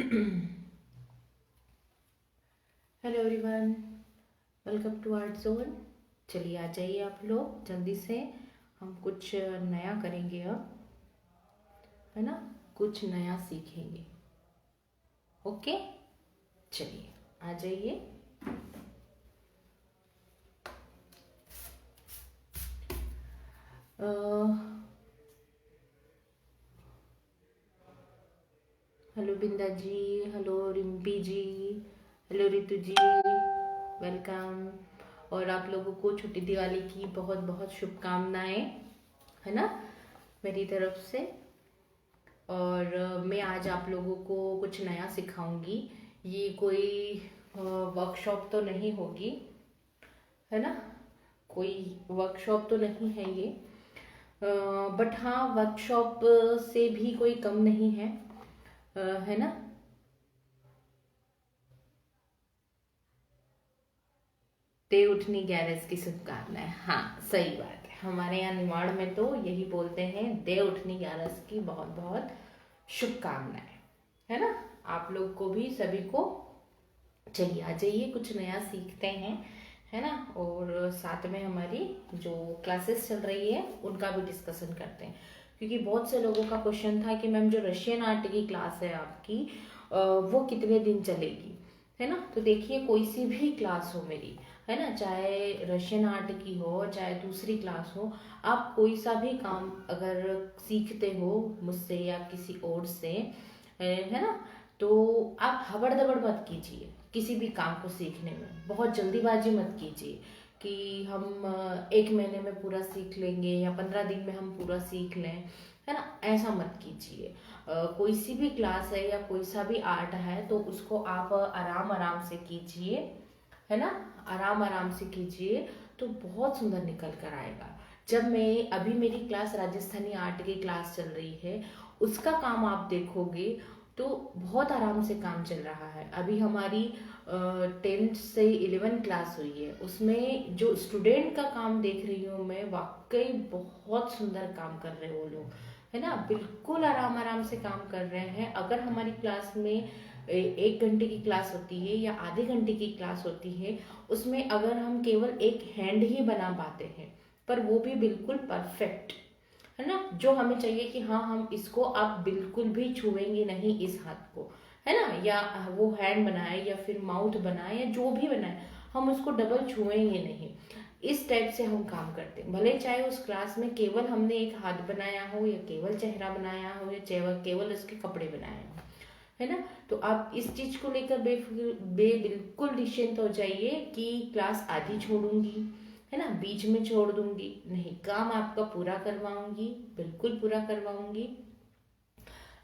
Hello everyone, welcome to art zone. चलिए आ जाइए आप लोग जल्दी से। हम कुछ नया करेंगे अब, है ना। कुछ नया सीखेंगे। ओके, चलिए आ जाइए। हेलो बिंदा जी, हेलो रिम्पी जी, हेलो रितु जी, वेलकम। और आप लोगों को छुट्टी दिवाली की बहुत बहुत शुभकामनाएं, है ना, मेरी तरफ से। और मैं आज आप लोगों को कुछ नया सिखाऊंगी। ये कोई वर्कशॉप तो नहीं होगी, है ना। कोई वर्कशॉप तो नहीं है ये, बट हाँ वर्कशॉप से भी कोई कम नहीं है, है ना। देव उठनी ग्यारस की शुभकामनाएं, हाँ सही बात है। हमारे यहाँ निमाड़ में तो यही बोलते हैं, देव उठनी ग्यारस की बहुत बहुत शुभकामनाएं, है ना। आप लोग को भी, सभी को। चलिए आ जाइए, कुछ नया सीखते हैं, है ना। और साथ में हमारी जो क्लासेस चल रही है उनका भी डिस्कशन करते हैं, क्योंकि बहुत से लोगों का क्वेश्चन था कि मैम जो रशियन आर्ट की क्लास है आपकी, वो कितने दिन चलेगी, है ना। तो देखिए, कोई सी भी क्लास हो मेरी, है ना, चाहे रशियन आर्ट की हो चाहे दूसरी क्लास हो, आप कोई सा भी काम अगर सीखते हो मुझसे या किसी और से, है ना, तो आप हबड़ दबड़ मत कीजिए। किसी भी काम को सीखने में बहुत जल्दीबाजी मत कीजिए कि हम 1 महीने में पूरा सीख लेंगे या 15 दिन में हम पूरा सीख लें, है ना। ऐसा मत कीजिए। कोई सी भी क्लास है या कोई सा भी आर्ट है तो उसको आप आराम आराम से कीजिए, है ना। आराम आराम से कीजिए तो बहुत सुंदर निकल कर आएगा। जब मैं अभी मेरी क्लास राजस्थानी आर्ट की क्लास चल रही है, उसका काम आप देखोगे तो बहुत आराम से काम चल रहा है। अभी हमारी 10th से 11 क्लास हुई है, उसमें जो स्टूडेंट का काम देख रही हूँ मैं, वाकई बहुत सुंदर काम कर रहे हैं वो लोग, है ना। बिल्कुल आराम आराम से काम कर रहे हैं। अगर हमारी क्लास में 1 घंटे की क्लास होती है या आधे घंटे की क्लास होती है, उसमें अगर हम केवल एक हैंड ही बना पाते हैं, पर वो भी बिल्कुल परफेक्ट, है ना, जो हमें चाहिए कि हाँ हम इसको आप बिल्कुल भी छुएंगे नहीं इस हाथ को, है ना, या वो हैंड बनाए या फिर माउथ बनाए या जो भी बनाए, हम उसको डबल छुएंगे नहीं। इस टाइप से हम काम करते हैं। भले चाहे उस क्लास में केवल हमने एक हाथ बनाया हो या केवल चेहरा बनाया हो या केवल उसके कपड़े बनाए हो, है ना। तो आप इस चीज को लेकर बिल्कुल निश्चिंत हो जाइए कि क्लास आधी छोड़ूंगी, है ना, बीच में छोड़ दूंगी नहीं, काम आपका पूरा करवाऊंगी, बिल्कुल पूरा करवाऊंगी,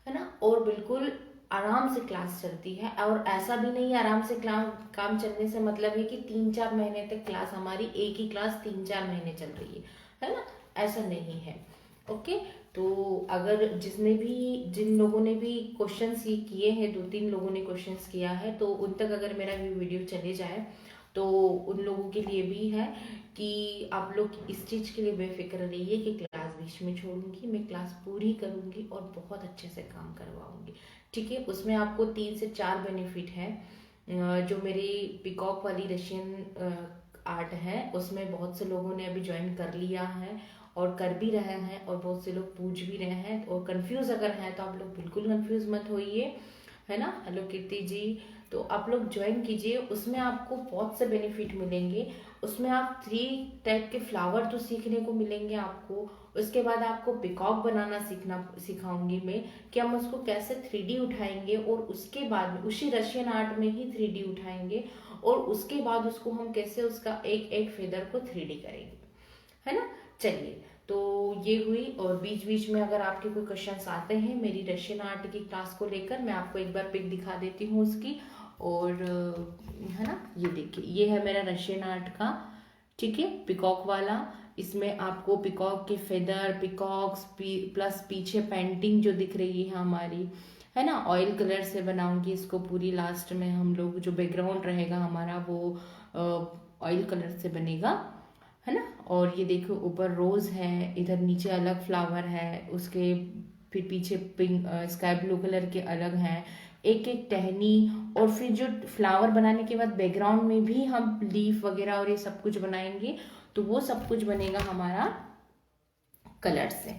है ना। और बिल्कुल आराम से क्लास चलती है। और ऐसा भी नहीं आराम से काम चलने से मतलब है कि 3-4 महीने तक क्लास हमारी, एक ही क्लास 3-4 महीने चल रही है ना। ऐसा नहीं है। ओके, तो अगर जिन लोगों ने भी क्वेश्चंस ये किए हैं, 2-3 लोगों ने क्वेश्चंस किया है, तो उन तक अगर मेरा भी वीडियो चले जाए तो उन लोगों के लिए भी है कि आप लोग इस चीज़ के लिए बेफिक्र रहिए कि क्लास बीच में छोड़ूंगी, मैं क्लास पूरी करूंगी और बहुत अच्छे से काम करवाऊंगी। ठीक है, उसमें आपको 3 से 4 बेनिफिट है। जो मेरी पिकॉक वाली रशियन आर्ट है, उसमें बहुत से लोगों ने अभी ज्वाइन कर लिया है और कर भी रहे हैं, और बहुत से लोग पूछ भी रहे हैं। और कंफ्यूज अगर हैं तो आप लोग बिल्कुल कंफ्यूज मत होइए, है ना। हेलो कीर्ति जी, तो आप लोग ज्वाइन कीजिए, उसमें आपको बहुत से बेनिफिट मिलेंगे। उसमें आप 3 टाइप के फ्लावर तो सीखने को मिलेंगे आपको। उसके बाद आपको पिकॉक बनाना सीखना सिखाऊंगी मैं, कि हम उसको कैसे 3D उठाएंगे, और उसके बाद में उसी रशियन आर्ट में ही 3D उठाएंगे, और उसके बाद उसको हम कैसे उसका एक एक फेदर को 3D करेंगे, है ना। चलिए, तो ये हुई। और बीच बीच में अगर आपके कोई क्वेश्चंस आते हैं मेरी रशियन आर्ट की क्लास को लेकर, मैं आपको एक बार पिक दिखा देती हूँ उसकी। और है ना, ये देखिए, ये है मेरा रशियन आर्ट का, ठीक है, पिकॉक वाला। इसमें आपको पिकॉक के फेदर, पिकॉक्स प्लस पीछे पेंटिंग जो दिख रही है हमारी, है ना, ऑयल कलर से बनाऊंगी इसको पूरी। लास्ट में हम लोग जो बैकग्राउंड रहेगा हमारा वो ऑयल कलर से बनेगा, है ना। और ये देखो, ऊपर रोज है, इधर नीचे अलग फ्लावर है, उसके फिर पीछे पिंक स्काई ब्लू कलर के अलग हैं, एक एक टहनी, और फिर जो फ्लावर बनाने के बाद बैकग्राउंड में भी हम लीफ वगैरह और ये सब कुछ बनाएंगे, तो वो सब कुछ बनेगा हमारा कलर से,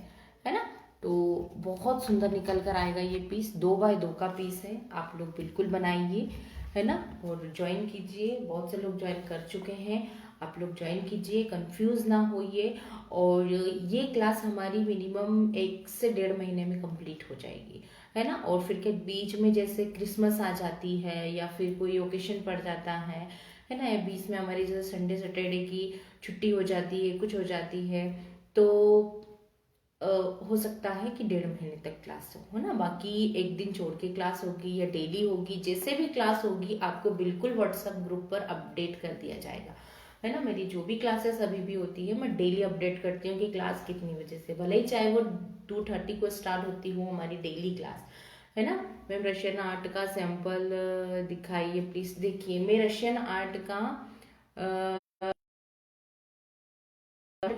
है ना। तो बहुत सुंदर निकल कर आएगा ये पीस, 2x2 का पीस है, आप लोग बिल्कुल बनाइए, है ना, और ज्वाइन कीजिए। बहुत से लोग ज्वाइन कर चुके हैं, आप लोग ज्वाइन कीजिए, कंफ्यूज ना होइए। और ये क्लास हमारी मिनिमम 1 से 1.5 महीने में कंप्लीट हो जाएगी, है ना। और फिर के बीच में जैसे क्रिसमस आ जाती है या फिर कोई ओकेशन पड़ जाता है ना, या बीच में हमारी जैसे संडे सैटरडे की छुट्टी हो जाती है, कुछ हो जाती है, तो हो सकता है कि 1.5 महीने तक क्लास हो ना। बाकी एक दिन छोड़ के क्लास होगी या डेली होगी, जैसे भी क्लास होगी आपको बिल्कुल व्हाट्सएप ग्रुप पर अपडेट कर दिया जाएगा, है ना। मेरी जो भी क्लासेस अभी भी होती है मैं डेली अपडेट करती हूँ कि क्लास कितनी बजे से, भले ही चाहे वो 2:30 को स्टार्ट होती हो हमारी डेली क्लास, है ना। मैम रशियन आर्ट का सैंपल दिखाइए प्लीज। देखिए मैं रशियन आर्ट का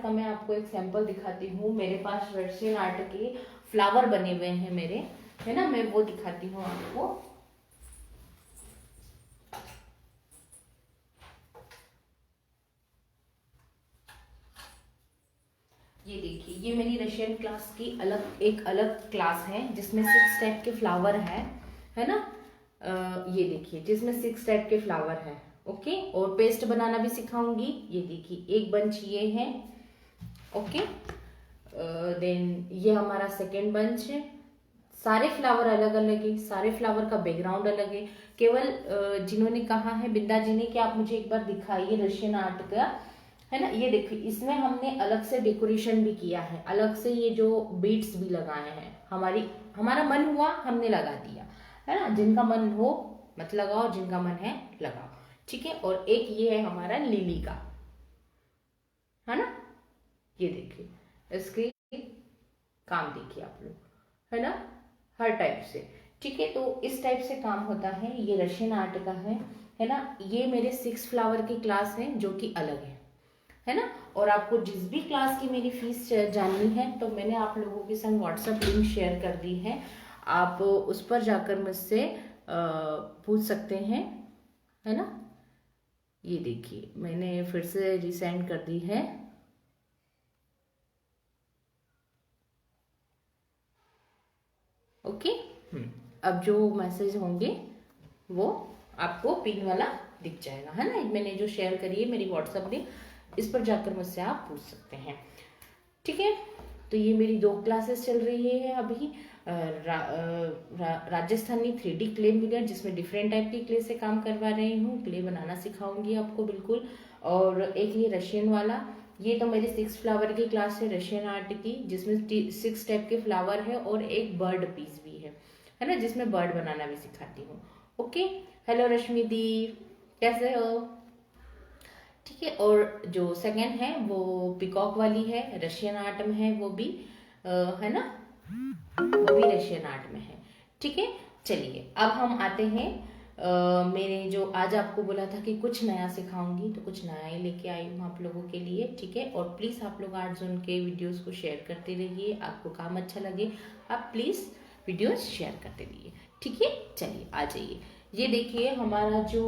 मैं आपको एक सैंपल दिखाती हूँ। मेरे पास रशियन आर्ट के फ्लावर बने हुए हैं मेरे, है ना, मैं वो दिखाती हूँ आपको। ये देखिए, ये मेरी रशियन क्लास की एक अलग क्लास है जिसमें 6 टाइप के फ्लावर है ना। ये देखिए, जिसमें 6 टाइप के फ्लावर है, ओके। और पेस्ट बनाना भी सिखाऊंगी। ये देखिए, एक बंच ये है, ओके। देन ये हमारा सेकेंड बंच है। सारे फ्लावर अलग अलग है, सारे फ्लावर का बैकग्राउंड अलग है। केवल जिन्होंने कहा है बिंदा जी ने कि आप मुझे एक बार दिखाइए रशियन आर्ट का, है ना, ये देखिए इसमें हमने अलग से डेकोरेशन भी किया है, अलग से ये जो बीड्स भी लगाए हैं, हमारा मन हुआ हमने लगा दिया, है ना। जिनका मन हो मत लगाओ, जिनका मन है लगाओ, ठीक है। और एक ये है हमारा लिली का, है ना, ये देखिए इसके काम देखिए आप लोग, है ना, हर टाइप से, ठीक है। तो इस टाइप से काम होता है, ये रशियन आर्ट का है ना। ये मेरे 6 फ्लावर की क्लास है जो कि अलग है ना। और आपको जिस भी क्लास की मेरी फीस जाननी है तो मैंने आप लोगों के संग व्हाट्सएप लिंक शेयर कर दी है, आप उस पर जाकर मुझसे पूछ सकते हैं, है ना। ये देखिए मैंने फिर से रिसेंड कर दी है, ओके। अब जो मैसेज होंगे वो आपको पिन वाला दिख जाएगा, है ना। मैंने जो शेयर करी है मेरी व्हाट्सएप लिंक, इस पर जाकर मुझसे आप पूछ सकते हैं, ठीक है। तो ये मेरी 2 क्लासेस चल रही है अभी। राजस्थानी 3D क्ले मिलर, जिसमें डिफरेंट टाइप की क्ले से काम करवा रही हूँ, क्ले बनाना सिखाऊंगी आपको बिल्कुल। और एक ये रशियन वाला, ये तो मेरी 6 फ्लावर की क्लास है रशियन आर्ट की, जिसमें 6 टाइप के फ्लावर है और एक बर्ड पीस भी है ना, जिसमें बर्ड बनाना भी सिखाती हूँ, ओके। हेलो रश्मि दी, कैसे हो, ठीक है। और जो सेकंड है वो पिकॉक वाली है, रशियन आर्ट में है वो भी, है ना, वो भी रशियन आर्ट में है, ठीक है। चलिए अब हम आते हैं, मैंने जो आज आपको बोला था कि कुछ नया सिखाऊंगी, तो कुछ नया ही लेके आई हूँ आप लोगों के लिए, ठीक है। और प्लीज़ आप लोग आर्ट जोन के वीडियोस को शेयर करते रहिए, आपको काम अच्छा लगे आप प्लीज़ वीडियोस शेयर करते रहिए, ठीक है। चलिए आ जाइए, ये देखिए हमारा जो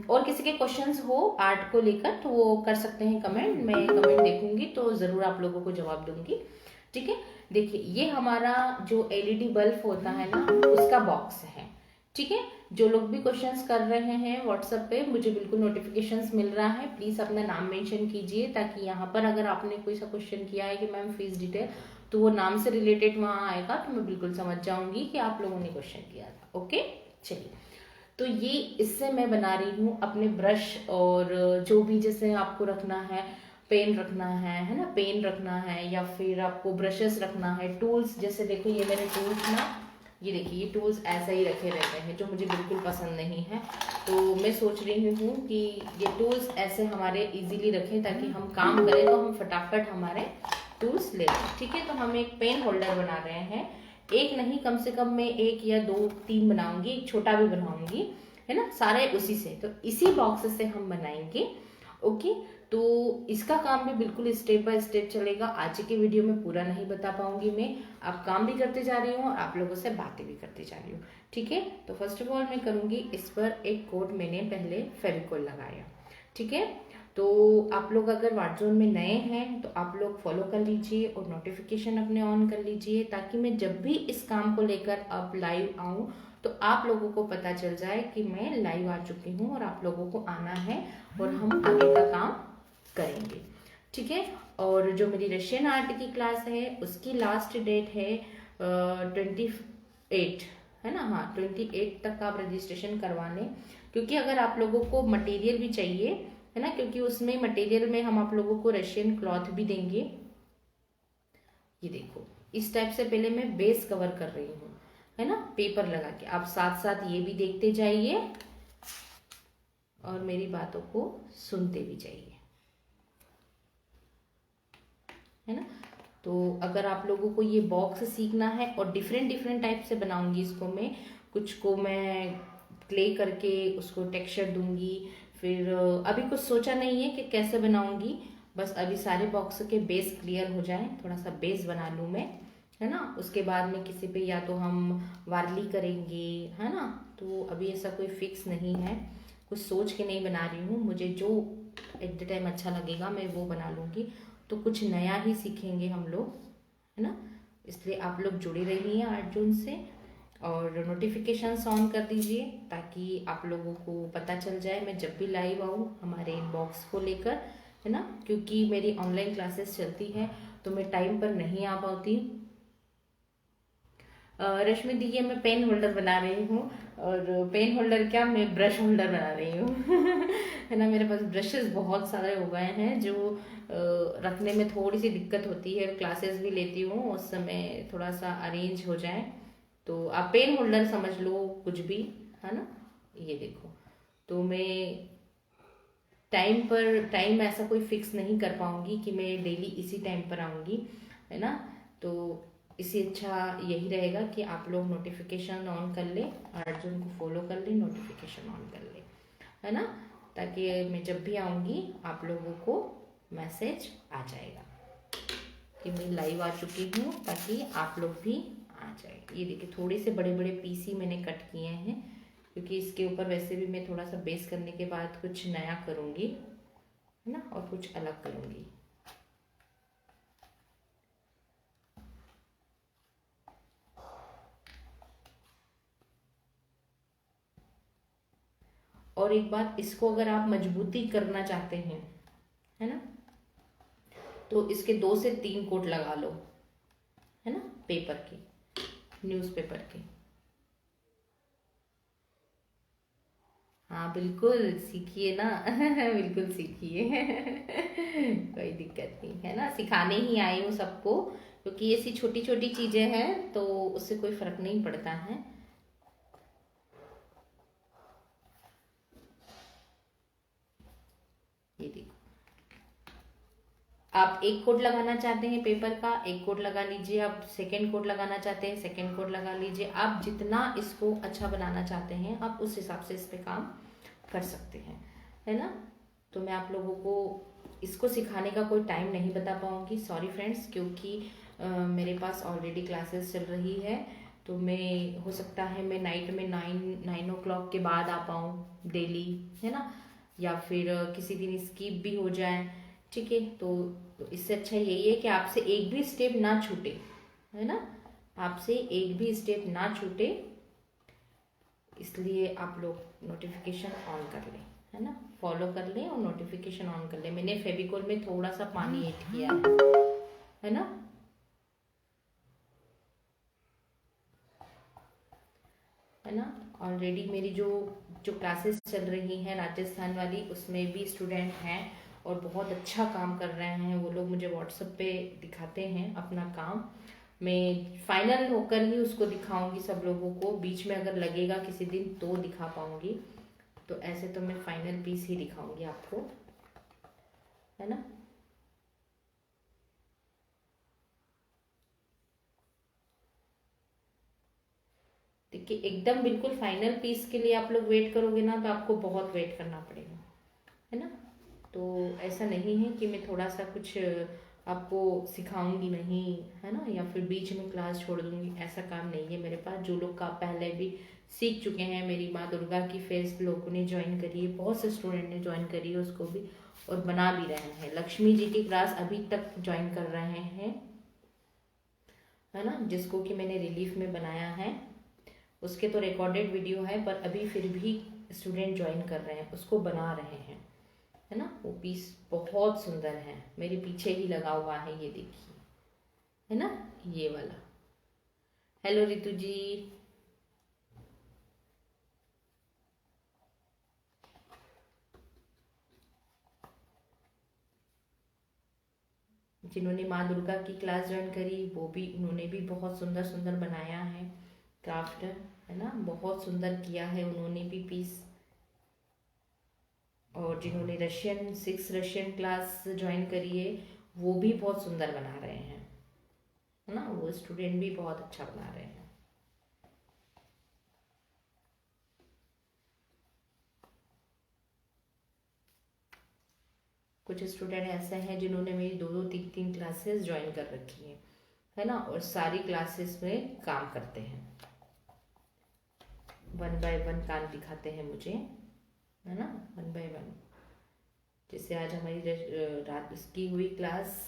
और किसी के क्वेश्चंस हो आर्ट को लेकर तो वो कर सकते हैं कमेंट, मैं कमेंट देखूंगी तो ज़रूर आप लोगों को जवाब दूंगी, ठीक है। देखिए ये हमारा जो एलईडी बल्ब होता है ना उसका बॉक्स है, ठीक है। जो लोग भी क्वेश्चंस कर रहे हैं व्हाट्सएप पे, मुझे बिल्कुल नोटिफिकेशंस मिल रहा है, प्लीज़ अपना नाम मेंशन कीजिए, ताकि यहाँ पर अगर आपने कोई सा क्वेश्चन किया है कि मैम फीस डिटेल, तो वो नाम से रिलेटेड वहाँ आएगा तो मैं बिल्कुल समझ जाऊंगी कि आप लोगों ने क्वेश्चन किया था, ओके। चलिए, तो ये इससे मैं बना रही हूँ अपने ब्रश, और जो भी जैसे आपको रखना है, पेन रखना है ना, पेन रखना है, या फिर आपको ब्रशेस रखना है, टूल्स, जैसे देखो ये मेरे टूल्स ना, ये देखिए ये टूल्स ऐसे ही रखे रहते हैं जो मुझे बिल्कुल पसंद नहीं है, तो मैं सोच रही हूँ कि ये टूल्स ऐसे हमारे इजीली रखें ताकि हम काम करें तो हम फटाफट हमारे टूल्स ले लें, ठीक है। तो हम एक पेन होल्डर बना रहे हैं, एक नहीं कम से कम मैं 1 या 2 3 बनाऊंगी, एक छोटा भी बनाऊंगी, है ना, सारे उसी से, तो इसी बॉक्स से हम बनाएंगे, ओके। तो इसका काम भी बिल्कुल स्टेप बाय स्टेप चलेगा। आज की वीडियो में पूरा नहीं बता पाऊंगी मैं, आप काम भी करते जा रही हूँ और आप लोगों से बातें भी करते जा रही हूँ, ठीक है। तो फर्स्ट ऑफ ऑल मैं करूँगी, इस पर एक कोट मैंने पहले फेविकोल लगाया, ठीक है। तो आप लोग अगर व्हाट्सएप में नए हैं तो आप लोग फॉलो कर लीजिए और नोटिफिकेशन अपने ऑन कर लीजिए, ताकि मैं जब भी इस काम को लेकर अब लाइव आऊँ तो आप लोगों को पता चल जाए कि मैं लाइव आ चुकी हूँ और आप लोगों को आना है और हम आगे का काम करेंगे, ठीक है। और जो मेरी रशियन आर्ट की क्लास है उसकी लास्ट डेट है 28, है ना, हाँ 28 तक आप रजिस्ट्रेशन करवा लें, क्योंकि अगर आप लोगों को मटेरियल भी चाहिए, है ना, क्योंकि उसमें मटेरियल में हम आप लोगों को रशियन क्लॉथ भी देंगे। ये देखो इस टाइप से पहले मैं बेस कवर कर रही हूँ, है ना, पेपर लगा के। आप साथ साथ ये भी देखते जाइए और मेरी बातों को सुनते भी जाइए, है ना। तो अगर आप लोगों को ये बॉक्स सीखना है और डिफरेंट डिफरेंट टाइप से बनाऊंगी इसको मैं, कुछ को मैं क्ले करके उसको टेक्सचर दूंगी, फिर अभी कुछ सोचा नहीं है कि कैसे बनाऊंगी, बस अभी सारे बॉक्स के बेस क्लियर हो जाए, थोड़ा सा बेस बना लूँ मैं, है ना। उसके बाद में किसी पे या तो हम वारली करेंगे, है ना। तो अभी ऐसा कोई फिक्स नहीं है, कुछ सोच के नहीं बना रही हूँ, मुझे जो एट द टाइम अच्छा लगेगा मैं वो बना लूँगी। तो कुछ नया ही सीखेंगे हम लोग, है ना। इसलिए आप लोग जुड़े रहिए 8 जून से और नोटिफिकेशंस ऑन कर दीजिए, ताकि आप लोगों को पता चल जाए मैं जब भी लाइव आऊँ हमारे इनबॉक्स को लेकर, है ना। क्योंकि मेरी ऑनलाइन क्लासेस चलती है तो मैं टाइम पर नहीं आ पाती। रश्मि दी, ये मैं पेन होल्डर बना रही हूँ, और पेन होल्डर क्या, मैं ब्रश होल्डर बना रही हूँ है ना। मेरे पास ब्रशेस बहुत सारे हो गए हैं जो रखने में थोड़ी सी दिक्कत होती है, क्लासेस भी लेती हूँ उस समय थोड़ा सा अरेंज हो जाए, तो आप पेन होल्डर समझ लो कुछ भी, है ना। ये देखो, तो मैं टाइम ऐसा कोई फिक्स नहीं कर पाऊंगी कि मैं डेली इसी टाइम पर आऊँगी, है ना। तो इससे अच्छा यही रहेगा कि आप लोग नोटिफिकेशन ऑन कर ले, अर्जुन को फॉलो कर ले, नोटिफिकेशन ऑन कर ले, है ना, ताकि मैं जब भी आऊँगी आप लोगों को मैसेज आ जाएगा कि मैं लाइव आ चुकी हूँ, ताकि आप लोग भी आ जाए। ये देखिए थोड़े से बड़े बड़े पीस ही मैंने कट किए हैं, क्योंकि इसके ऊपर वैसे भी मैं थोड़ा सा बेस करने के बाद कुछ नया करूँगी, है ना, और कुछ अलग करूँगी। और एक बात, इसको अगर आप मजबूती करना चाहते हैं, है ना, तो इसके 2 से 3 कोट लगा लो, है ना, पेपर के, न्यूज़पेपर के। हाँ बिल्कुल सीखिए ना बिल्कुल सीखिए कोई दिक्कत नहीं, है ना, सिखाने ही आई हूँ सबको, क्योंकि ऐसी छोटी छोटी चीजें हैं तो उससे कोई फर्क नहीं पड़ता है। ये देखो, आप एक कोट लगाना चाहते हैं पेपर का, एक कोट लगा लीजिए, आप सेकेंड कोट लगाना चाहते हैं सेकेंड कोट लगा लीजिए, आप जितना इसको अच्छा बनाना चाहते हैं आप उस हिसाब से इस पे काम कर सकते हैं, है ना। तो मैं आप लोगों को इसको सिखाने का कोई टाइम नहीं बता पाऊंगी, सॉरी फ्रेंड्स, क्योंकि मेरे पास ऑलरेडी क्लासेस चल रही है, तो मैं हो सकता है मैं नाइट में 9 o'clock के बाद आ पाऊँ डेली, है ना, या फिर किसी दिन स्किप भी हो जाए, ठीक है। तो इससे अच्छा यही है कि आपसे एक भी स्टेप ना छूटे, है ना, आपसे एक भी स्टेप ना छूटे, इसलिए आप लोग नोटिफिकेशन ऑन कर लें, है ना, फॉलो कर लें और नोटिफिकेशन ऑन कर लें। मैंने फेविकोल में थोड़ा सा पानी ऐड किया है ना, है ना। ऑलरेडी मेरी जो जो क्लासेस चल रही हैं राजस्थान वाली, उसमें भी स्टूडेंट हैं और बहुत अच्छा काम कर रहे हैं, वो लोग मुझे व्हाट्सएप पे दिखाते हैं अपना काम, मैं फाइनल होकर ही उसको दिखाऊंगी सब लोगों को, बीच में अगर लगेगा किसी दिन तो दिखा पाऊंगी, तो ऐसे तो मैं फाइनल पीस ही दिखाऊंगी आपको, है ना। देखिए एकदम बिल्कुल फाइनल पीस के लिए आप लोग वेट करोगे ना तो आपको बहुत वेट करना पड़ेगा, है ना। तो ऐसा नहीं है कि मैं थोड़ा सा कुछ आपको सिखाऊंगी नहीं, है ना, या फिर बीच में क्लास छोड़ दूंगी, ऐसा काम नहीं है मेरे पास। जो लोग का पहले भी सीख चुके हैं, मेरी माँ दुर्गा की फेस लोगों ने ज्वाइन करी है, बहुत से स्टूडेंट ने ज्वाइन करी है उसको भी, और बना भी रहे हैं। लक्ष्मी जी की क्लास अभी तक ज्वाइन कर रहे हैं, है ना, जिसको कि मैंने रिलीफ में बनाया है। उसके तो रिकॉर्डेड वीडियो है, पर अभी फिर भी स्टूडेंट ज्वाइन कर रहे हैं, उसको बना रहे हैं, है ना। वो पीस बहुत सुंदर है, मेरे पीछे ही लगा हुआ है, ये देखिए, है ना, ये वाला। हेलो रितु जी। जिन्होंने माँ दुर्गा की क्लास ज्वाइन करी वो भी, उन्होंने भी बहुत सुंदर सुंदर बनाया है क्राफ्ट, है ना, बहुत सुंदर किया है उन्होंने भी पीस। और जिन्होंने रशियन क्लास ज्वाइन करी है वो भी बहुत सुंदर बना रहे हैं, है ना, वो स्टूडेंट भी बहुत अच्छा बना रहे हैं। कुछ स्टूडेंट ऐसे हैं जिन्होंने मेरी दो दो तीन तीन क्लासेस ज्वाइन कर रखी हैं, है ना, और सारी क्लासेस में काम करते हैं, वन बाय वन काम दिखाते हैं मुझे, है ना, वन बाय वन। जैसे आज हमारी रात की हुई क्लास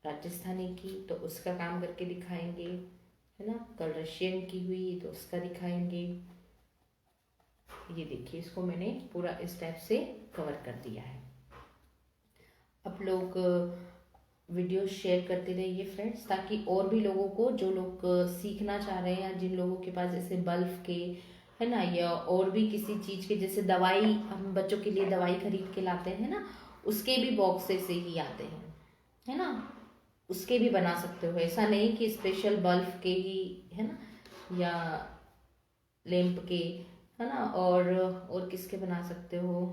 राजस्थानी की, तो उसका काम करके दिखाएंगे, है ना। कल रशियन की हुई तो उसका दिखाएंगे। ये देखिए, इसको मैंने पूरा इस टाइप से कवर कर दिया है। आप लोग वीडियो शेयर करते रहिए फ्रेंड्स, ताकि और भी लोगों को, जो लोग सीखना चाह रहे हैं, या जिन लोगों के पास जैसे बल्ब के, है ना, या और भी किसी चीज़ के, जैसे दवाई, हम बच्चों के लिए दवाई खरीद के लाते हैं ना, उसके भी बॉक्सेस से ही आते हैं, है ना, उसके भी बना सकते हो। ऐसा नहीं कि स्पेशल बल्ब के ही, है ना, या लैंप के, है ना, और किसके बना सकते हो।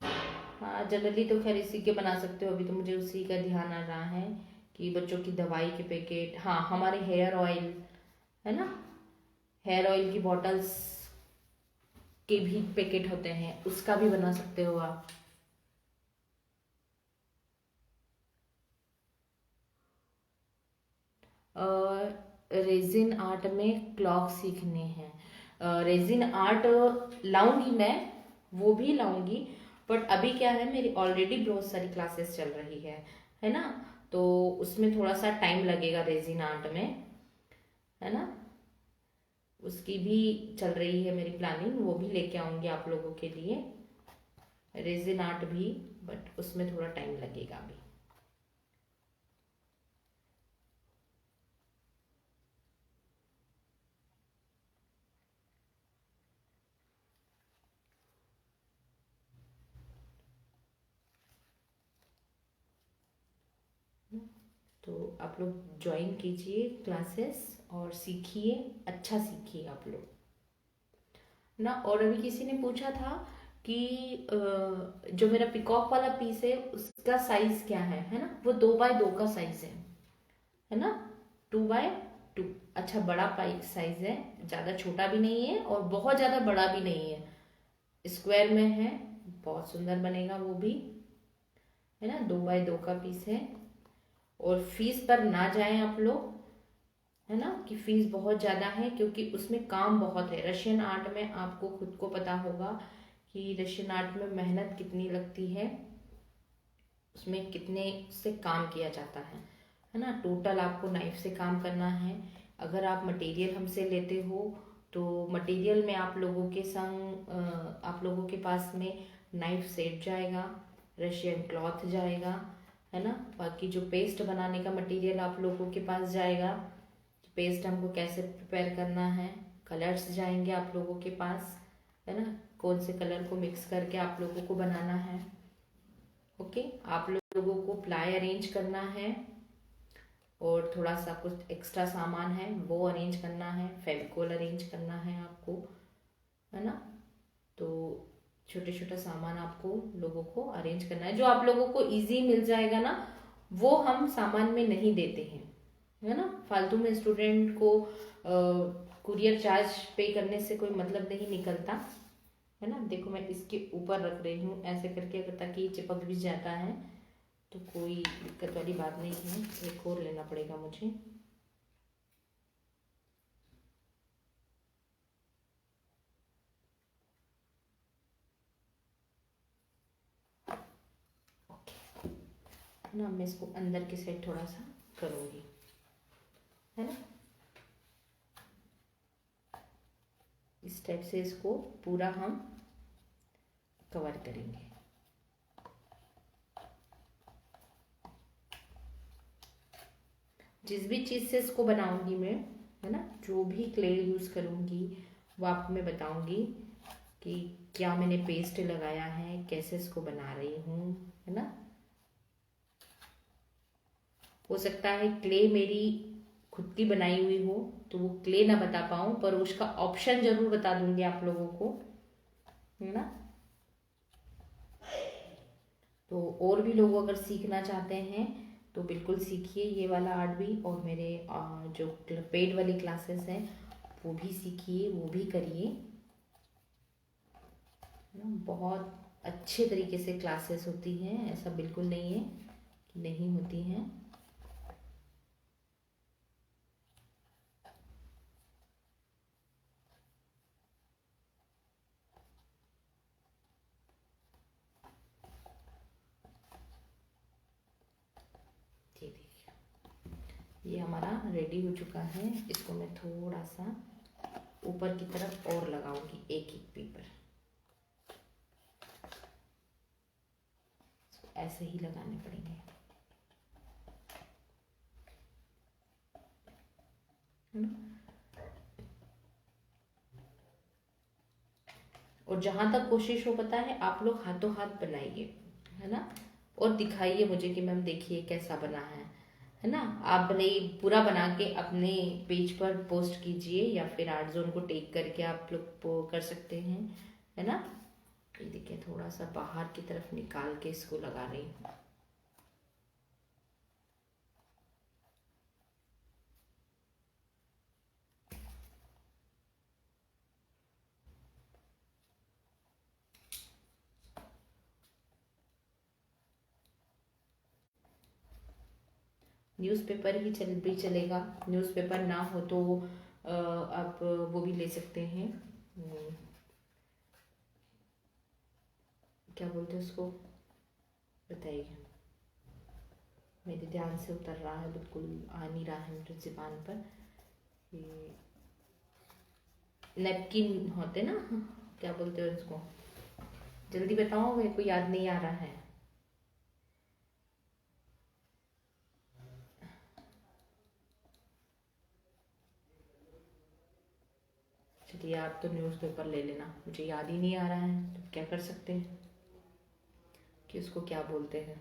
हाँ, जनरली तो खैर इसी के बना सकते हो। अभी तो मुझे उसी का ध्यान आ रहा है कि बच्चों की दवाई के पैकेट, हाँ, हमारे हेयर ऑयल, है ना, हेयर ऑयल की बॉटल्स के भी पैकेट होते हैं, उसका भी बना सकते हो आप। रेजिन आर्ट में क्लॉक सीखने हैं। रेजिन आर्ट लाऊंगी मैं, वो भी लाऊंगी, बट अभी क्या है, मेरी ऑलरेडी बहुत सारी क्लासेस चल रही है ना, तो उसमें थोड़ा सा टाइम लगेगा रेजिन आर्ट में, है ना। उसकी भी चल रही है मेरी प्लानिंग, वो भी लेके आऊंगी आप लोगों के लिए, रेजिन आर्ट भी, बट उसमें थोड़ा टाइम लगेगा अभी। तो आप लोग ज्वाइन कीजिए क्लासेस और सीखिए, अच्छा सीखिए आप लोग ना। और अभी किसी ने पूछा था कि जो मेरा पिकॉक वाला पीस है उसका साइज क्या है ना, वो 2x2 का साइज है ना, 2x2। अच्छा, बड़ा पाइप साइज है, ज़्यादा छोटा भी नहीं है और बहुत ज़्यादा बड़ा भी नहीं है, स्क्वायर में है, बहुत सुंदर बनेगा वो भी, है ना। 2x2 का पीस है। और फीस पर ना जाएं आप लोग, है ना, कि फीस बहुत ज़्यादा है, क्योंकि उसमें काम बहुत है। रशियन आर्ट में आपको खुद को पता होगा कि रशियन आर्ट में मेहनत कितनी लगती है, उसमें कितने से काम किया जाता है ना। टोटल आपको नाइफ से काम करना है। अगर आप मटेरियल हमसे लेते हो तो मटेरियल में आप लोगों के संग आप लोगों के पास में नाइफ सेट जाएगा, रशियन क्लॉथ जाएगा, है ना। बाकी जो पेस्ट बनाने का मटेरियल आप लोगों के पास जाएगा, पेस्ट हमको कैसे प्रिपेयर करना है, कलर्स जाएंगे आप लोगों के पास, है ना, कौन से कलर को मिक्स करके आप लोगों को बनाना है। ओके, आप लोगों को प्लाई अरेंज करना है, और थोड़ा सा कुछ एक्स्ट्रा सामान है वो अरेंज करना है, फेविकोल अरेंज करना है आपको, है ना। तो छोटे छोटा सामान आपको लोगों को अरेंज करना है, जो आप लोगों को इजी मिल जाएगा ना, वो हम सामान में नहीं देते हैं, है ना। फालतू में स्टूडेंट को कुरियर चार्ज पे करने से कोई मतलब नहीं निकलता, है ना। देखो मैं इसके ऊपर रख रही हूँ ऐसे करके, अगर ताकि ये चिपक भी जाता है तो कोई दिक्कत वाली बात नहीं है। एक और लेना पड़ेगा मुझे। ना मैं इसको अंदर की साइड थोड़ा सा करूँगी, है ना। इस टाइप से इसको पूरा हम कवर करेंगे। जिस भी चीज़ से इसको बनाऊंगी मैं, है ना, जो भी क्ले यूज़ करूंगी वो आपको मैं बताऊंगी कि क्या मैंने पेस्ट लगाया है, कैसे इसको बना रही हूँ, है ना। हो सकता है क्ले मेरी खुद की बनाई हुई हो तो वो क्ले ना बता पाऊँ, पर उसका ऑप्शन जरूर बता दूंगी आप लोगों को, है ना। तो और भी लोग अगर सीखना चाहते हैं तो बिल्कुल सीखिए ये वाला आर्ट भी, और मेरे जो पेड वाली क्लासेस हैं वो भी सीखिए, वो भी करिए, है ना। बहुत अच्छे तरीके से क्लासेस होती हैं, ऐसा बिल्कुल नहीं है कि नहीं होती हैं। ये देखिए ये हमारा रेडी हो चुका है। इसको मैं थोड़ा सा ऊपर की तरफ और लगाऊंगी, एक एक पेपर ऐसे ही लगाने पड़ेंगे, है ना। और जहां तक कोशिश हो, पता है, आप लोग हाथों हाथ बनाइए, है ना, और दिखाइए मुझे कि मैम देखिए कैसा बना है ना। आप भले ही पूरा बना के अपने पेज पर पोस्ट कीजिए या फिर आर्ट जोन को टेक करके आप लोग कर सकते हैं, है ना। ये देखिए थोड़ा सा बाहर की तरफ निकाल के इसको लगा रही हूँ। न्यूज़पेपर ही भी चलेगा। न्यूज़पेपर ना हो तो आप वो भी ले सकते हैं, क्या बोलते हैं उसको, बताइए। मेरे ध्यान से उतर रहा है, बिल्कुल आ नहीं रहा है मेरे ज़ुबान पर। ये नेपकिन होते ना, क्या बोलते हैं उसको, जल्दी बताओ, मेरे को याद नहीं आ रहा है। चलिए आप तो न्यूज़पेपर ले लेना, मुझे याद ही नहीं आ रहा है, तो क्या कर सकते हैं कि उसको क्या बोलते हैं।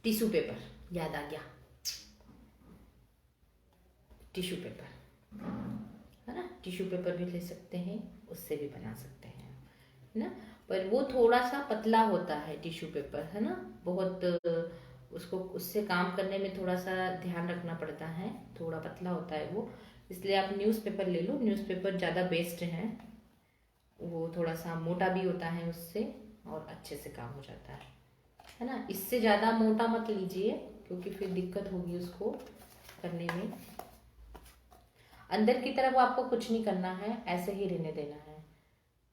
टिश्यू पेपर, याद आ गया, टिश्यू पेपर, है ना। टिश्यू पेपर भी ले सकते हैं, उससे भी बना सकते हैं, है ना। पर वो थोड़ा सा पतला होता है टिश्यू पेपर, है ना। बहुत उसको उससे काम करने में थोड़ा सा ध्यान रखना पड़ता है, थोड़ा पतला होता है वो। इसलिए आप न्यूज़पेपर ले लो, न्यूज़पेपर ज़्यादा बेस्ट है। वो थोड़ा सा मोटा भी होता है उससे, और अच्छे से काम हो जाता है ना। इससे ज़्यादा मोटा मत लीजिए क्योंकि फिर दिक्कत होगी उसको करने में। अंदर की तरफ आपको कुछ नहीं करना है, ऐसे ही रहने देना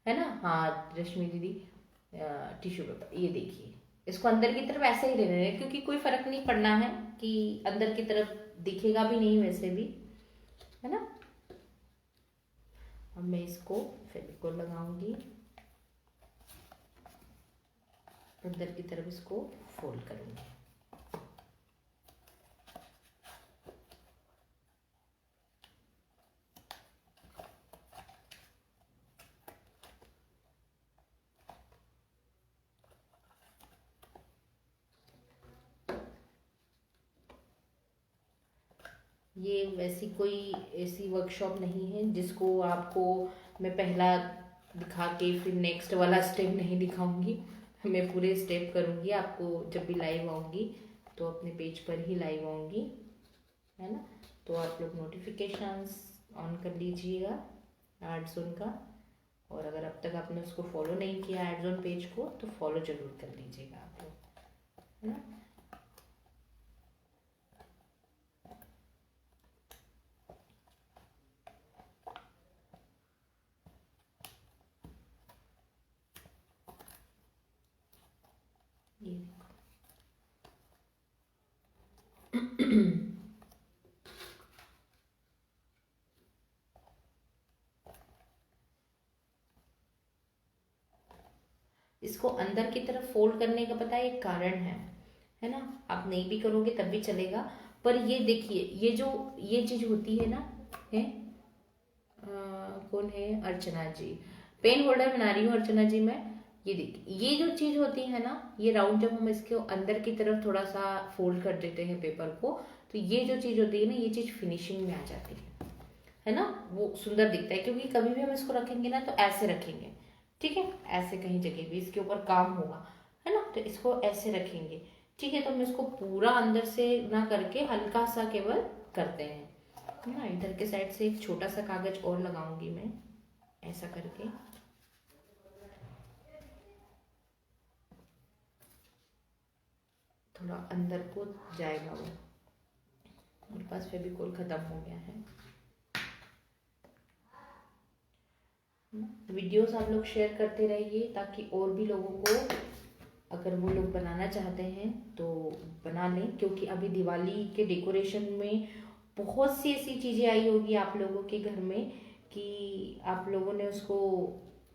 है ना। हाँ रश्मि दीदी, टिश्यू पेपर ये देखिए, इसको अंदर की तरफ ऐसे ही रहने देना, क्योंकि कोई फर्क नहीं पड़ना है कि अंदर की तरफ दिखेगा भी नहीं वैसे भी, है ना। अब मैं इसको फेविकोल लगाऊंगी, अंदर की तरफ इसको फोल्ड करूंगी। ये वैसी कोई ऐसी वर्कशॉप नहीं है जिसको आपको मैं पहला दिखा के फिर नेक्स्ट वाला स्टेप नहीं दिखाऊंगी। मैं पूरे स्टेप करूंगी आपको, जब भी लाइव आऊंगी तो अपने पेज पर ही लाइव आऊंगी, है ना। तो आप लोग नोटिफिकेशंस ऑन कर लीजिएगा आर्ट जोन का, और अगर अब तक आपने उसको फॉलो नहीं किया एडजोन पेज को, तो फॉलो जरूर कर लीजिएगा आप लोग, है ना। ये इसको अंदर की तरफ फोल्ड करने का पता है एक कारण है ना। आप नहीं भी करोगे तब भी चलेगा, पर ये देखिए ये चीज होती है ना, है कौन है, अर्चना जी। पेन होल्डर बना रही हूँ अर्चना जी मैं। ये देखिए ये जो चीज होती है ना, ये राउंड जब हम इसके अंदर की तरफ थोड़ा सा फोल्ड कर देते हैं पेपर को, तो ये जो चीज होती है ना, ये चीज फिनिशिंग में आ जाती है ना, वो सुंदर दिखता है। क्योंकि कभी भी हम इसको रखेंगे ना तो ऐसे रखेंगे, ठीक है, ऐसे कहीं जगह भी इसके ऊपर काम होगा, है ना, तो इसको ऐसे रखेंगे, ठीक है। तो हम इसको पूरा अंदर से ना करके हल्का सा केवल करते हैं, है ना। इधर के साइड से एक छोटा सा कागज और लगाऊंगी मैं, ऐसा करके। थोड़ा अंदर को जाएगा वो। मेरे पास फेविकोल खत्म हो गया है। वीडियोस आप लोग शेयर करते रहिए ताकि और भी लोगों को, अगर वो लोग बनाना चाहते हैं तो बना लें। क्योंकि अभी दिवाली के डेकोरेशन में बहुत सी ऐसी चीज़ें आई होगी आप लोगों के घर में कि आप लोगों ने उसको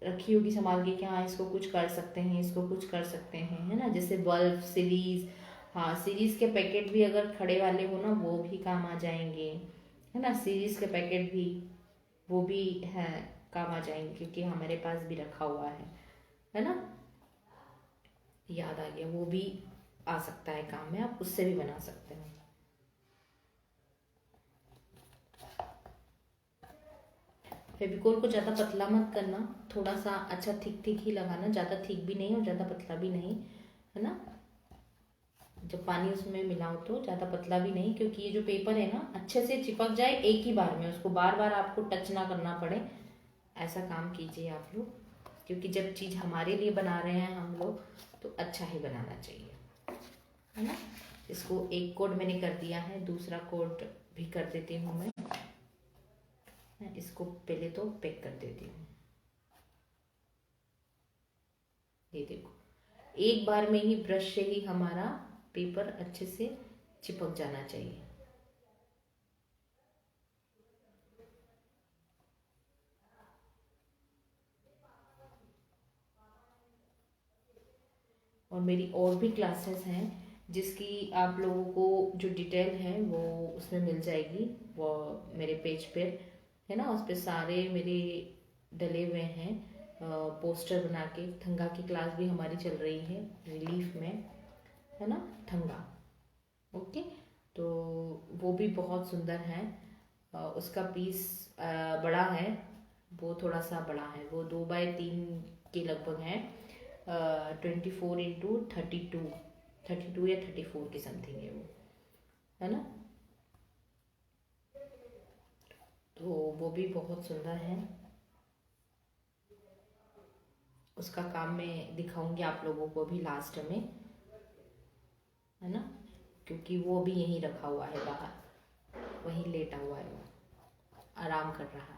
रखी होगी संभाल के कि हाँ इसको कुछ कर सकते हैं, इसको कुछ कर सकते हैं, है ना। जैसे बल्ब सीरीज, हाँ सीरीज के पैकेट भी अगर खड़े वाले हो ना वो भी काम आ जाएंगे, है ना। सीरीज के पैकेट भी वो भी है, काम आ जाएंगे, क्योंकि हमारे पास भी रखा हुआ है ना। याद आ गया, वो भी आ सकता है काम में, आप उससे भी बना सकते हैं। फेविकोल को ज़्यादा पतला मत करना, थोड़ा सा अच्छा थिक थिक ही लगाना, ज़्यादा थिक भी नहीं और ज़्यादा पतला भी नहीं, है ना। जब पानी उसमें मिलाओ तो ज़्यादा पतला भी नहीं, क्योंकि ये जो पेपर है ना अच्छे से चिपक जाए एक ही बार में, उसको बार बार आपको टच ना करना पड़े, ऐसा काम कीजिए आप लोग। क्योंकि जब चीज़ हमारे लिए बना रहे हैं हम लोग, तो अच्छा ही बनाना चाहिए, है ना। इसको एक कोड मैंने कर दिया है, दूसरा कोड भी कर देती हूँ मैं इसको पहले तो पैक कर देती हूँ। ये देखो एक बार में ही ब्रश से ही हमारा पेपर अच्छे से चिपक जाना चाहिए। और मेरी और भी क्लासेस हैं जिसकी आप लोगों को जो डिटेल है वो उसमें मिल जाएगी, वो मेरे पेज पे है ना। उस पर सारे मेरे डले हुए हैं पोस्टर बना के। थंगा की क्लास भी हमारी चल रही है रिलीफ में, है ना, थंगा। ओके, तो वो भी बहुत सुंदर है। उसका पीस बड़ा है, वो थोड़ा सा बड़ा है, वो 2x3 के लगभग है। 24x32, 32 या 34 की समथिंग है वो, है ना। तो वो भी बहुत सुंदर है। उसका काम मैं दिखाऊंगी आप लोगों को भी लास्ट में, है ना। क्योंकि वो भी यहीं रखा हुआ है बाहर, वहीं लेटा हुआ है, वो आराम कर रहा है।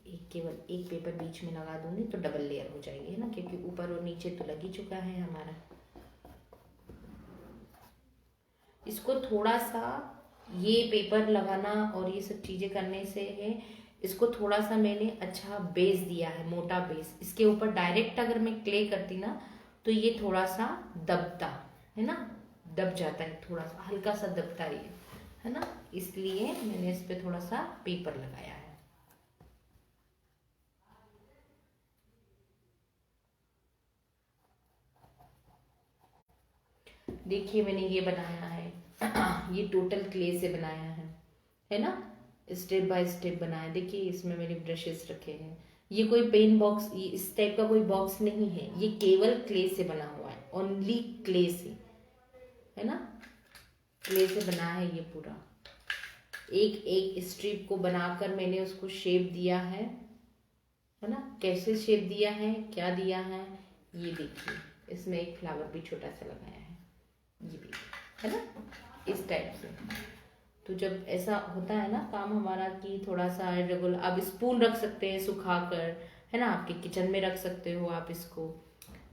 एक केवल एक पेपर बीच में लगा दूंगी तो डबल लेयर हो जाएगी, है ना, क्योंकि ऊपर और नीचे तो लग ही चुका है हमारा। इसको थोड़ा सा ये पेपर लगाना और ये सब चीज़ें करने से है, इसको थोड़ा सा मैंने अच्छा बेस दिया है, मोटा बेस। इसके ऊपर डायरेक्ट अगर मैं क्ले करती ना तो ये थोड़ा सा दबता, है ना, दब जाता है, थोड़ा सा हल्का सा दबता है ना। इसलिए मैंने इस पे थोड़ा सा पेपर लगाया है। देखिए मैंने ये बनाया है ये टोटल क्ले से बनाया है ना। स्टेप बाय स्टेप बनाया। देखिए इसमें मैंने ब्रशेस रखे हैं। ये कोई पेन बॉक्स, ये इस टाइप का कोई बॉक्स नहीं है, ये केवल क्ले से बना हुआ है, ओनली क्ले से, है ना, क्ले से बना है ये पूरा। एक एक स्ट्रिप को बनाकर मैंने उसको शेप दिया है ना। कैसे शेप दिया है, क्या दिया है, ये देखिए। इसमें एक फ्लावर भी छोटा सा लगाया है, ये भी, है ना, इस टाइप से। तो जब ऐसा होता है ना काम हमारा कि थोड़ा सा रेगुलर, आप स्पून रख सकते हैं सुखाकर, है ना, आपके किचन में रख सकते हो आप इसको,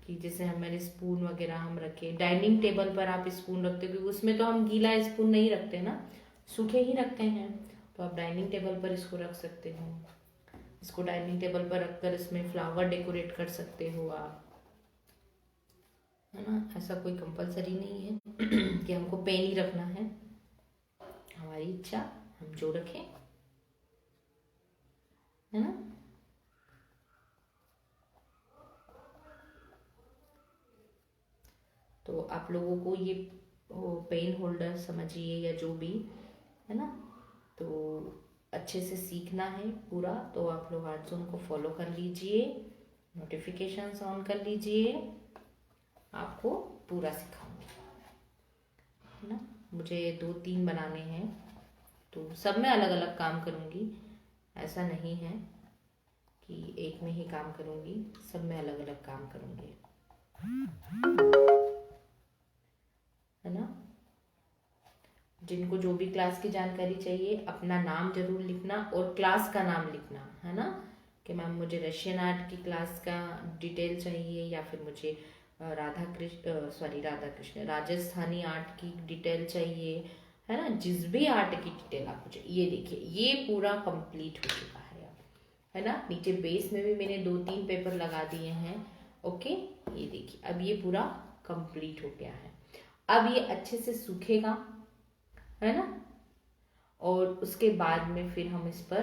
कि जैसे हमारे स्पून वगैरह हम रखे डाइनिंग टेबल पर, आप स्पून रखते हो क्योंकि उसमें तो हम गीला स्पून नहीं रखते ना, सूखे ही रखते हैं। तो आप डाइनिंग टेबल पर इसको रख सकते हो, इसको डाइनिंग टेबल पर रखकर इसमें फ्लावर डेकोरेट कर सकते हो आप, है ना। ऐसा कोई कंपलसरी नहीं है कि हमको पेन ही रखना है, हमारी इच्छा, हम जो रखें, है ना। तो आप लोगों को ये पेन होल्डर समझिए या जो भी, है ना, तो अच्छे से सीखना है पूरा। तो आप लोग आज से उनको फॉलो कर लीजिए, नोटिफिकेशंस ऑन कर लीजिए, आपको पूरा सिखाऊंगी, है ना। मुझे 2-3 बनाने हैं, तो सब में अलग अलग काम करूँगी, ऐसा नहीं है कि एक में ही काम करूँगी, सब में अलग अलग काम करूँगी, है ना। जिनको जो भी क्लास की जानकारी चाहिए अपना नाम जरूर लिखना और क्लास का नाम लिखना, है ना, कि मैम मुझे रशियन आर्ट की क्लास का डिटेल चाहिए, या फिर मुझे राधा कृष्ण राजस्थानी आर्ट की डिटेल चाहिए, है ना। जिस भी आर्ट की डिटेल आप मुझे, ये देखिए ये पूरा कंप्लीट हो चुका है अब, है ना। नीचे बेस में भी मैंने 2-3 पेपर लगा दिए हैं, ओके। ये देखिए अब ये पूरा कंप्लीट हो गया है। अब ये अच्छे से सूखेगा, है ना, और उसके बाद में फिर हम इस पर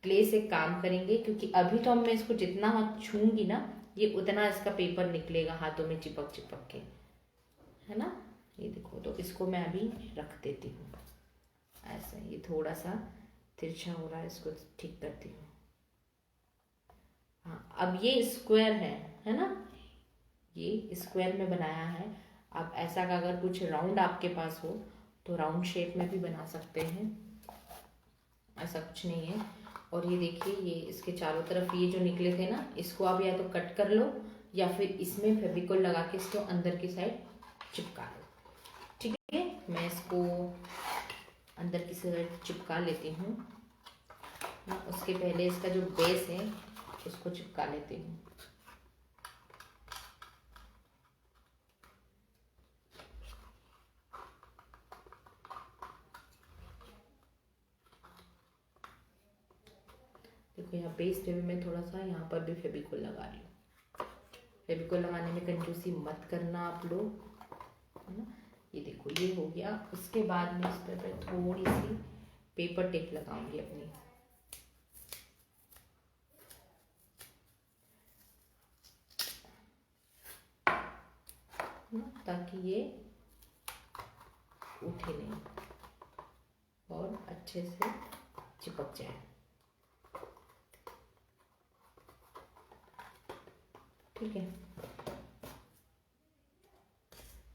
क्ले से काम करेंगे, क्योंकि अभी तो मैं इसको जितना हाथ छूंगी ना, ये उतना इसका पेपर निकलेगा हाथों में चिपक चिपक के, है ना। ये देखो, तो इसको मैं अभी रख देती हूँ ऐसे, ये थोड़ा सा तिरछा हो रहा है, इसको ठीक करती हूँ। हाँ, अब ये स्क्वायर है ना, ये स्क्वायर में बनाया है। आप ऐसा का अगर कुछ राउंड आपके पास हो तो राउंड शेप में भी बना सकते हैं, ऐसा कुछ नहीं है। और ये देखिए, ये इसके चारों तरफ ये जो निकले थे ना, इसको आप या तो कट कर लो या फिर इसमें फेविकोल लगा के इसको अंदर की साइड चिपका लो, ठीक है। मैं इसको अंदर की साइड चिपका लेती हूँ, उसके पहले इसका जो बेस है उसको चिपका लेती हूँ। देखो यहाँ बेस पे भी मैं थोड़ा सा यहाँ पर भी फेविकोल लगा रही हूँ। फेविकोल लगाने में कंजूसी मत करना आप लोग, है ना। ये देखो ये हो गया। उसके बाद में इस पर थोड़ी सी पेपर टेप लगाऊंगी अपनी, ताकि ये उठे नहीं और अच्छे से चिपक जाए, ठीक है।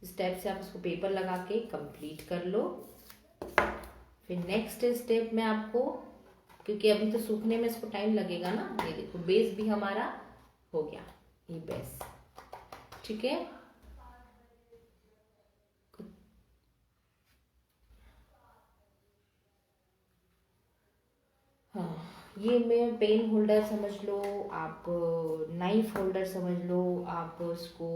इस टाइप से आप इसको पेपर लगा के कंप्लीट कर लो। फिर नेक्स्ट स्टेप में आपको, क्योंकि अभी तो सूखने में इसको टाइम लगेगा ना, ये देखो बेस भी हमारा हो गया, ये बेस, ठीक है। हाँ, ये मैं पेन होल्डर समझ लो आप, नाइफ होल्डर समझ लो आप, उसको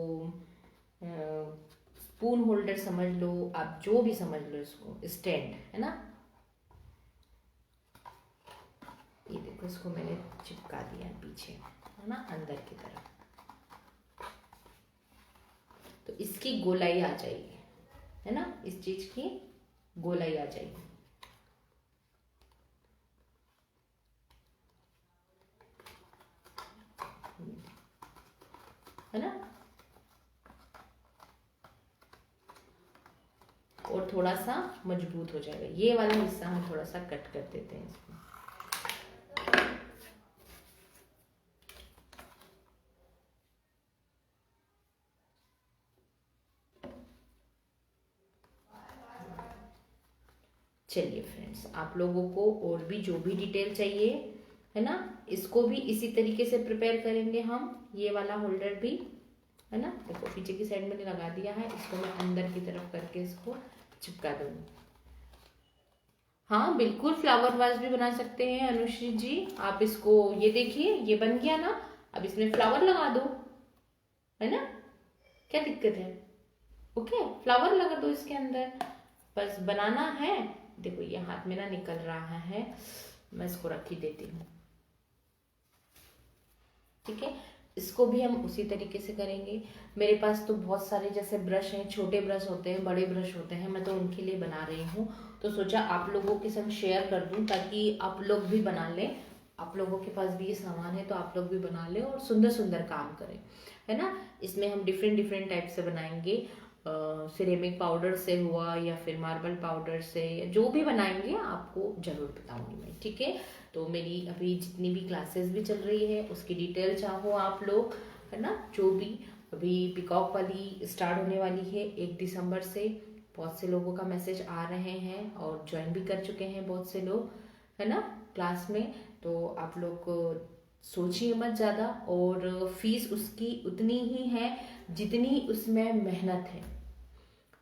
स्पून होल्डर समझ लो आप, जो भी समझ लो इसको, स्टैंड, है ना। ये देखो इसको मैंने चिपका दिया पीछे, है ना, अंदर की तरफ। तो इसकी गोलाई आ जाएगी, है ना, इस चीज की गोलाई आ जाएगी, है ना। और थोड़ा सा मजबूत हो जाएगा। ये वाला हिस्सा हम थोड़ा सा कट कर देते हैं इसको। चलिए फ्रेंड्स, आप लोगों को और भी जो भी डिटेल चाहिए है ना, इसको भी इसी तरीके से प्रिपेयर करेंगे हम। ये वाला होल्डर भी है ना, देखो पीछे की साइड मैंने लगा दिया है, इसको मैं अंदर की तरफ करके इसको चिपका दूंगी। हाँ बिल्कुल, फ्लावर वाज भी बना सकते हैं अनुश्री जी आप। इसको ये देखिए, ये बन गया ना, अब इसमें फ्लावर लगा दो, है ना, क्या दिक्कत है। ओके, फ्लावर लगा दो इसके अंदर, बस बनाना है। देखो ये हाथ में ना निकल रहा है, मैं इसको रख ही देती हूँ। ठीक है, इसको भी हम उसी तरीके से करेंगे। मेरे पास तो बहुत सारे जैसे ब्रश हैं, छोटे ब्रश होते हैं, बड़े ब्रश होते हैं, मैं तो उनके लिए बना रही हूँ, तो सोचा आप लोगों के संग शेयर कर दूँ ताकि आप लोग भी बना लें। आप लोगों के पास भी ये सामान है तो आप लोग भी बना लें और सुंदर सुंदर काम करें, है ना। इसमें हम डिफरेंट डिफरेंट टाइप से बनाएंगे, सिरेमिक पाउडर से हुआ या फिर मार्बल पाउडर से, जो भी बनाएंगे आपको जरूर बताऊंगी मैं। ठीक है, तो मेरी अभी जितनी भी क्लासेस भी चल रही है उसकी डिटेल चाहो आप लोग, है ना, जो भी अभी पिकॉक वाली स्टार्ट होने वाली है 1 दिसंबर से। बहुत से लोगों का मैसेज आ रहे हैं और ज्वाइन भी कर चुके हैं बहुत से लोग, है ना, क्लास में। तो आप लोग सोचिए मत ज़्यादा, और फीस उसकी उतनी ही है जितनी उसमें मेहनत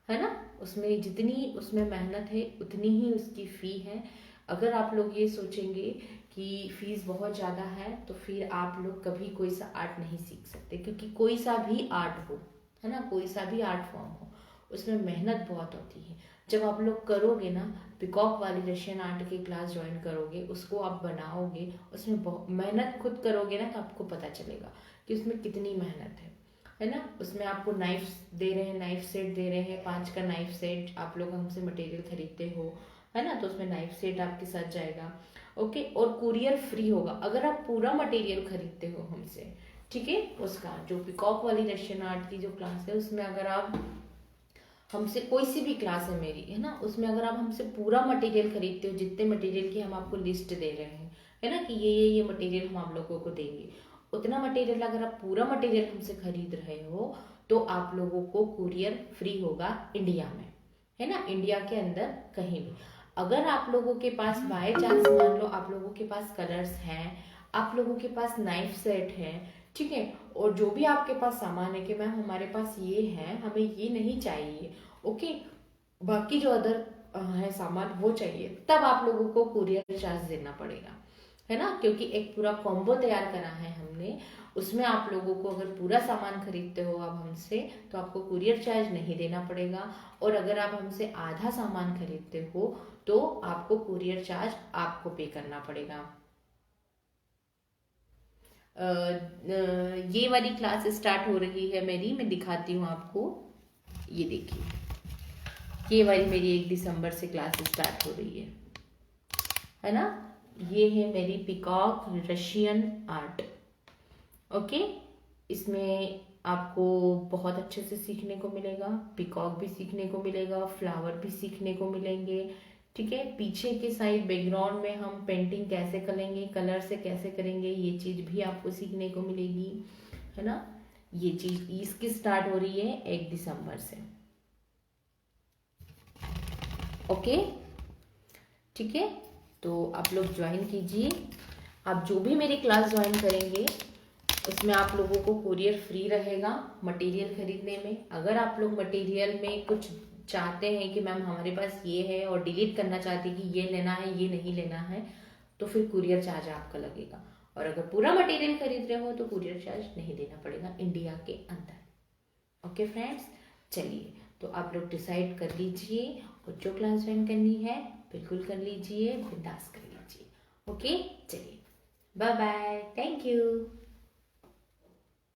है ना, उसमें जितनी उसमें मेहनत है उतनी ही उसकी फ़ी है। अगर आप लोग ये सोचेंगे कि फीस बहुत ज़्यादा है तो फिर आप लोग कभी कोई सा आर्ट नहीं सीख सकते, क्योंकि कोई सा भी आर्ट हो, है ना, कोई सा भी आर्ट फॉर्म हो, उसमें मेहनत बहुत होती है। जब आप लोग करोगे ना, पिकॉक वाली रशियन आर्ट की क्लास ज्वाइन करोगे, उसको आप बनाओगे, उसमें बहुत मेहनत खुद करोगे ना, तो आपको पता चलेगा कि उसमें कितनी मेहनत है ना। उसमें आपको नाइफ दे रहे हैं, नाइफ सेट दे रहे हैं, 5 का नाइफ सेट, आप लोग हमसे मटेरियल खरीदते हो, है ना, तो उसमें नाइफ सेट आपके साथ जाएगा। ओके, और कुरियर फ्री होगा अगर आप पूरा मटेरियल खरीदते हो हमसे। ठीक है, उसका जो पिकॉक वाली रशियन आर्ट की जो क्लास है उसमें अगर आप हमसे, कोई सी भी क्लास है मेरी, है ना, उसमें अगर आप हमसे पूरा मटेरियल खरीदते हो, जितने मटेरियल की हम आपको लिस्ट दे रहे हैं, है ना, कि ये मटेरियल हम आप लोगों को देंगे, उतना मटेरियल अगर आप पूरा मटेरियल हमसे खरीद रहे हो तो आप लोगों को कुरियर फ्री होगा इंडिया में, है ना, इंडिया के अंदर कहीं भी। अगर आप लोगों के पास बाय चांस मान लो आप लोगों के पास कलर्स हैं, आप लोगों के पास नाइफ सेट है, ठीक है, और जो भी आपके पास सामान है कि मैम हमारे पास ये है, हमें ये नहीं चाहिए, ओके, बाकी जो अदर है सामान वो चाहिए, तब आप लोगों को कुरियर चार्ज देना पड़ेगा, है ना, क्योंकि एक पूरा कॉम्बो तैयार करा है हमने। उसमें आप लोगों को अगर पूरा सामान खरीदते हो आप हमसे तो आपको कुरियर चार्ज नहीं देना पड़ेगा, और अगर आप हमसे आधा सामान खरीदते हो तो आपको कुरियर चार्ज आपको पे करना पड़ेगा। ये वाली क्लास स्टार्ट हो रही है मेरी, मैं दिखाती हूँ आपको, ये देखिए, ये वाली मेरी 1 दिसंबर से क्लास स्टार्ट हो रही है ना। ये है मेरी पिकॉक रशियन आर्ट। ओके, इसमें आपको बहुत अच्छे से सीखने को मिलेगा, पिकॉक भी सीखने को मिलेगा, फ्लावर भी सीखने को मिलेंगे। ठीक है, पीछे के साइड बैकग्राउंड में हम पेंटिंग कैसे करेंगे, कलर से कैसे करेंगे, ये चीज़ भी आपको सीखने को मिलेगी, है ना। ये चीज़ इसकी स्टार्ट हो रही है 1 दिसंबर से। ओके, ठीक है, तो आप लोग ज्वाइन कीजिए। आप जो भी मेरी क्लास ज्वाइन करेंगे उसमें आप लोगों को कुरियर फ्री रहेगा मटेरियल खरीदने में। अगर आप लोग मटेरियल में कुछ चाहते हैं कि मैम हमारे पास ये है और डिलीट करना चाहते हैं कि ये लेना है ये नहीं लेना है, तो फिर कुरियर चार्ज आपका लगेगा। और अगर पूरा मटेरियल खरीद रहे हो तो कुरियर चार्ज नहीं देना पड़ेगा इंडिया के अंदर। ओके फ्रेंड्स, चलिए, तो आप लोग डिसाइड कर लीजिए और जो क्लास ज्वाइन करनी है बिल्कुल कर लीजिए, बिंदास कर लीजिए। ओके, चलिए, बाय बाय, थैंक यू।